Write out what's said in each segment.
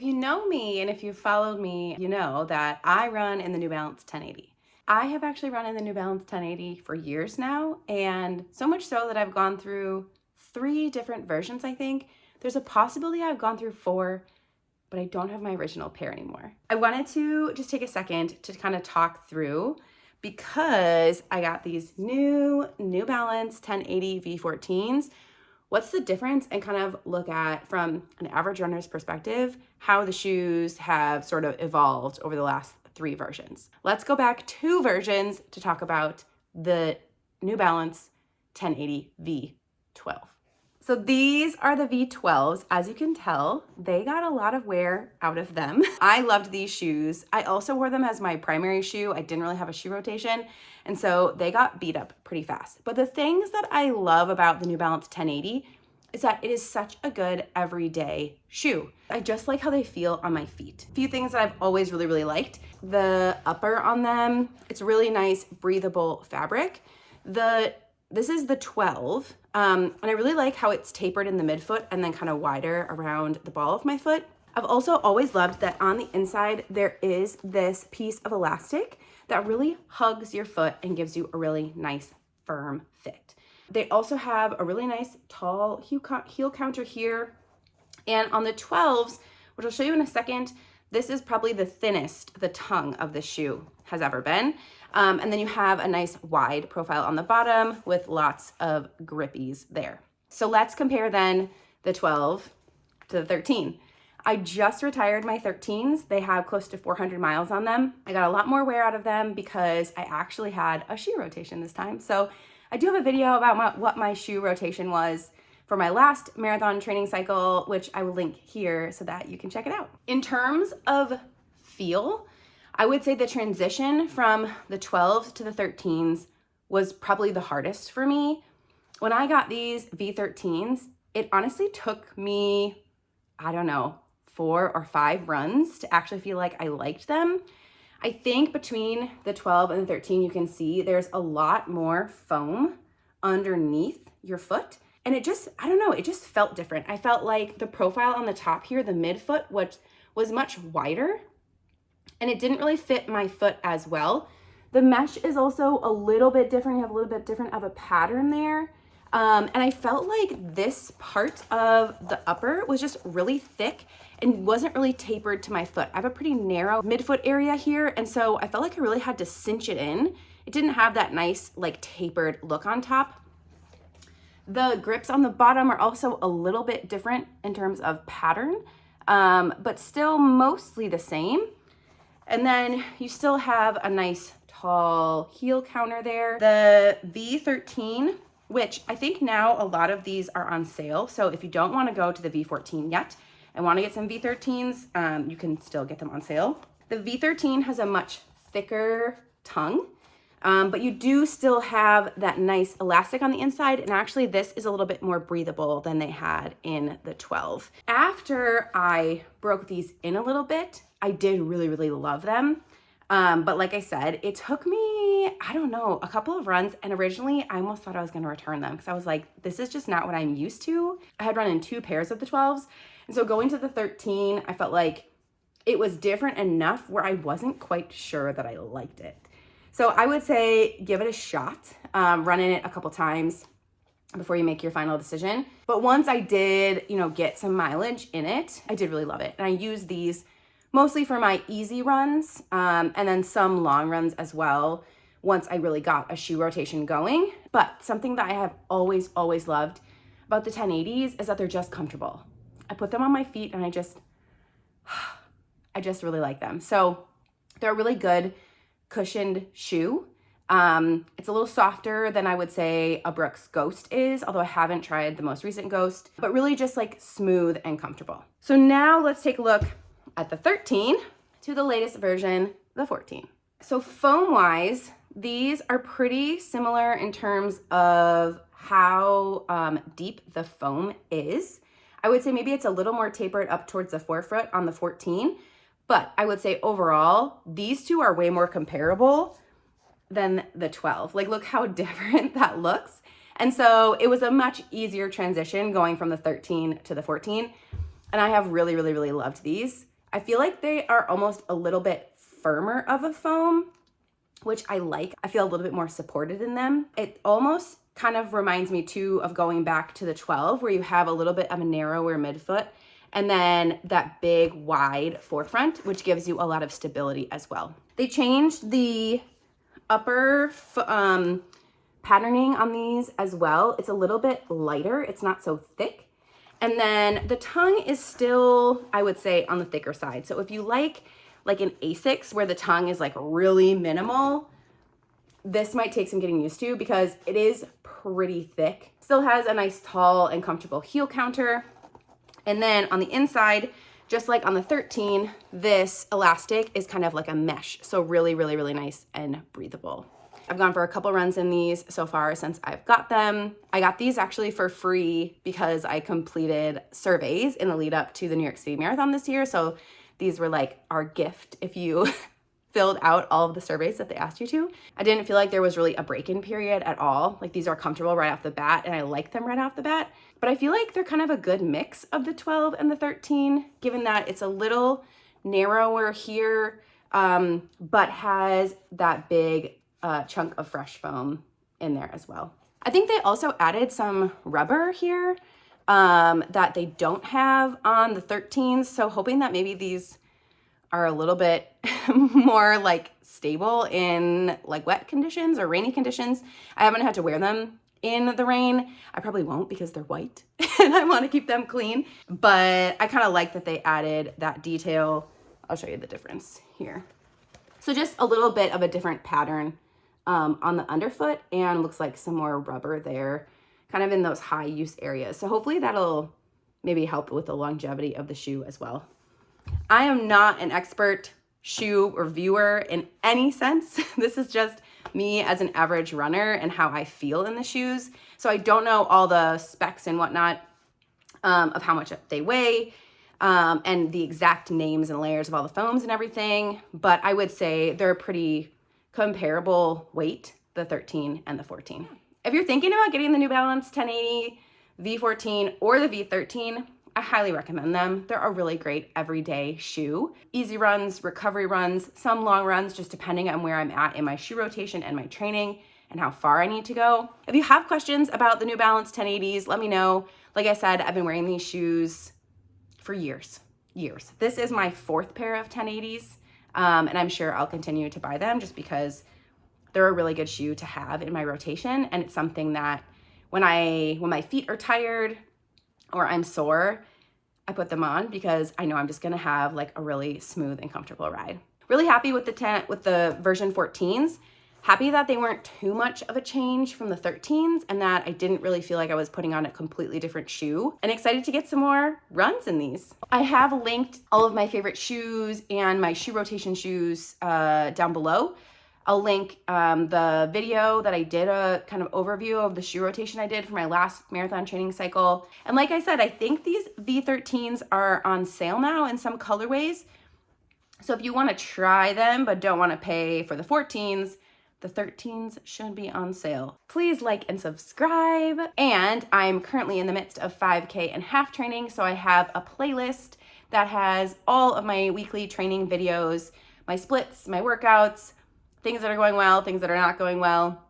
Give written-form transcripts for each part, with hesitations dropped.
If you know me and if you've followed me, you know that I run in the New Balance 1080. I have actually run in the New Balance 1080 for years now, and so much so that I've gone through 3 different versions, I think. There's a possibility I've gone through 4, but I don't have my original pair anymore. I wanted to just take a second to kind of talk through, because I got these New Balance 1080 V14s. What's the difference, and kind of look at, from an average runner's perspective, how the shoes have sort of evolved over the last 3 versions. Let's go back 2 versions to talk about the New Balance 1080 V12. So these are the V12s. As you can tell, they got a lot of wear out of them. I loved these shoes. I also wore them as my primary shoe. I didn't really have a shoe rotation, and so they got beat up pretty fast. But the things that I love about the New Balance 1080 is that it is such a good everyday shoe. I just like how they feel on my feet. A few things that I've always really liked. The upper on them, it's really nice, breathable fabric. This is the 12, and I really like how it's tapered in the midfoot and then kind of wider around the ball of my foot. I've also always loved that on the inside, there is this piece of elastic that really hugs your foot and gives you a really nice, firm fit. They also have a really nice tall heel counter here. And on the 12s, which I'll show you in a second, this is probably the thinnest the tongue of the shoe has ever been. And then you have a nice wide profile on the bottom with lots of grippies there. So let's compare then the 12 to the 13. I just retired my 13s. They have close to 400 miles on them. I got a lot more wear out of them because I actually had a shoe rotation this time. So I do have a video about what my shoe rotation was for my last marathon training cycle, which I will link here so that you can check it out. In terms of feel, I would say the transition from the 12s to the 13s was probably the hardest for me. When I got these V13s, it honestly took me, I don't know, 4 or 5 runs to actually feel like I liked them. I think between the 12 and the 13, you can see there's a lot more foam underneath your foot. And it just, I don't know, it just felt different. I felt like the profile on the top here, the midfoot, which was much wider, and it didn't really fit my foot as well. The mesh is also a little bit different. You have a little bit different of a pattern there. And I felt like this part of the upper was just really thick and wasn't really tapered to my foot. I have a pretty narrow midfoot area here, and so I felt like I really had to cinch it in. It didn't have that nice, like, tapered look on top. The grips on the bottom are also a little bit different in terms of pattern, but still mostly the same. And then you still have a nice tall heel counter there. The V13, which I think now a lot of these are on sale. So if you don't want to go to the V14 yet and want to get some V13s, you can still get them on sale. The V13 has a much thicker tongue, but you do still have that nice elastic on the inside. And actually this is a little bit more breathable than they had in the 12. After I broke these in a little bit, I did really love them. But like I said, it took me, I don't know, a couple of runs. And originally I almost thought I was going to return them because I was like, this is just not what I'm used to. I had run in 2 pairs of the 12s. And so going to the 13, I felt like it was different enough where I wasn't quite sure that I liked it. So I would say give it a shot, run in it a couple times before you make your final decision. But once I did, get some mileage in it, I did really love it. And I use these mostly for my easy runs, and then some long runs as well once I really got a shoe rotation going. But something that I have always loved about the 1080s is that they're just comfortable. I put them on my feet and I just really like them. So they're a really good cushioned shoe. It's a little softer than I would say a Brooks Ghost is, although I haven't tried the most recent Ghost, but really just like smooth and comfortable. So now let's take a look at the 13 to the latest version, the 14. So foam wise, these are pretty similar in terms of how deep the foam is. I would say maybe it's a little more tapered up towards the forefoot on the 14, but I would say overall, these two are way more comparable than the 12. Like, look how different that looks. And so it was a much easier transition going from the 13 to the 14. And I have really loved these. I feel like they are almost a little bit firmer of a foam, which I like. I feel a little bit more supported in them. It almost kind of reminds me too of going back to the 12, where you have a little bit of a narrower midfoot and then that big wide forefront, which gives you a lot of stability as well. They changed the upper patterning on these as well. It's a little bit lighter. It's not so thick. And then the tongue is still, I would say, on the thicker side. So if you like an Asics where the tongue is like really minimal, this might take some getting used to because it is pretty thick. Still has a nice tall and comfortable heel counter. And then on the inside, just like on the 13, this elastic is kind of like a mesh. So really, really, really nice and breathable. I've gone for a couple runs in these so far since I've got them. I got these actually for free because I completed surveys in the lead up to the New York City Marathon this year. So these were like our gift if you filled out all of the surveys that they asked you to. I didn't feel like there was really a break-in period at all. Like these are comfortable right off the bat and I like them right off the bat. But I feel like they're kind of a good mix of the 12 and the 13, given that it's a little narrower here, but has that big chunk of fresh foam in there as well. I think they also added some rubber here that they don't have on the 13s. So hoping that maybe these are a little bit more like stable in like wet conditions or rainy conditions. I haven't had to wear them in the rain. I probably won't because they're white and I want to keep them clean, but I kind of like that they added that detail. I'll show you the difference here. So just a little bit of a different pattern on the underfoot, and looks like some more rubber there, kind of in those high use areas. So hopefully that'll maybe help with the longevity of the shoe as well. I am not an expert shoe reviewer in any sense. This is just me as an average runner and how I feel in the shoes. So I don't know all the specs and whatnot of how much they weigh and the exact names and layers of all the foams and everything. But I would say they're a pretty comparable weight, the 13 and the 14. If you're thinking about getting the New Balance 1080, V14, or the V13, I highly recommend them. They're a really great everyday shoe. Easy runs, recovery runs, some long runs, just depending on where I'm at in my shoe rotation and my training and how far I need to go. If you have questions about the New Balance 1080s, let me know. Like I said, I've been wearing these shoes for years. This is my 4th pair of 1080s, and I'm sure I'll continue to buy them just because they're a really good shoe to have in my rotation, and it's something that when my feet are tired or I'm sore, I put them on because I know I'm just gonna have like a really smooth and comfortable ride. Really happy with the version 14s. Happy that they weren't too much of a change from the 13s and that I didn't really feel like I was putting on a completely different shoe, and excited to get some more runs in these. I have linked all of my favorite shoes and my shoe rotation shoes down below. I'll link the video that I did, a kind of overview of the shoe rotation I did for my last marathon training cycle. And like I said, I think these V13s are on sale now in some colorways. So if you want to try them but don't want to pay for the 14s, the 13s should be on sale. Please like and subscribe. And I'm currently in the midst of 5K and half training, so I have a playlist that has all of my weekly training videos, my splits, my workouts, things that are going well, things that are not going well.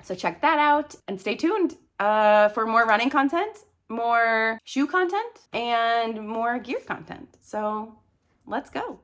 So check that out and stay tuned for more running content, more shoe content, and more gear content. So let's go.